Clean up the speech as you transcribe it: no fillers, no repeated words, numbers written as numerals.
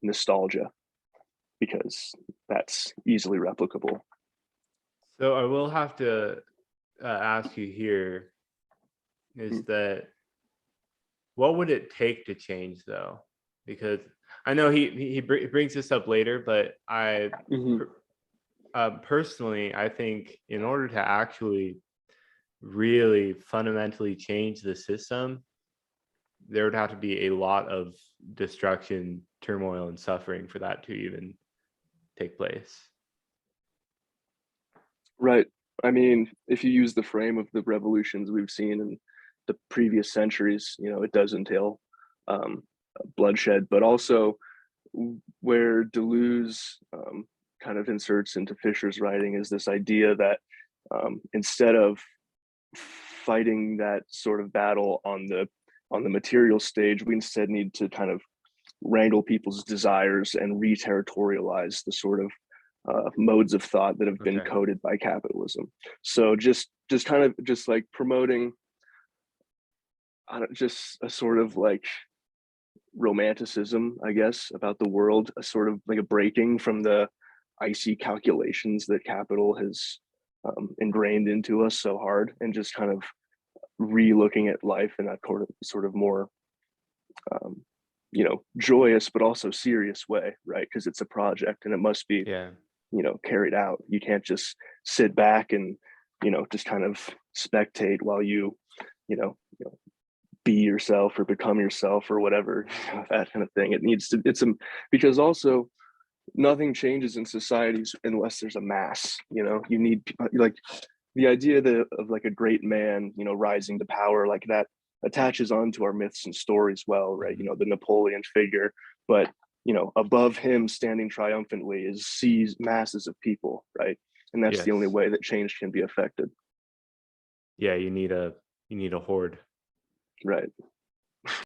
nostalgia, because that's easily replicable. So I will have to ask you here is Mm, that what would it take to change though? Because I know he brings this up later, but mhm. per- personally, I think in order to actually really fundamentally change the system, there would have to be a lot of destruction, turmoil, and suffering for that to even take place. Right. I mean, if you use the frame of the revolutions we've seen in the previous centuries, it does entail um, bloodshed, but also where Deleuze kind of inserts into Fisher's writing is this idea that instead of fighting that sort of battle on the material stage, we instead need to kind of wrangle people's desires and re-territorialize the sort of modes of thought that have been Okay. coded by capitalism. So just kind of just like promoting just a sort of like romanticism, I guess, about the world, a sort of like a breaking from the icy calculations that capital has ingrained into us so hard, and just kind of re-looking at life in that sort of more um, joyous but also serious way, right? Because it's a project and it must be Yeah. carried out. You can't just sit back and just kind of spectate while you be yourself or become yourself or whatever, that kind of thing. It needs to, it's a, because also nothing changes in societies unless there's a mass. You need like the idea of like a great man, rising to power, like that attaches onto our myths and stories well, right? Mhm. The Napoleon figure, but above him standing triumphantly is sees masses of people, right? And that's the only Yes. way that change can be affected. Yeah, you need a horde. Right.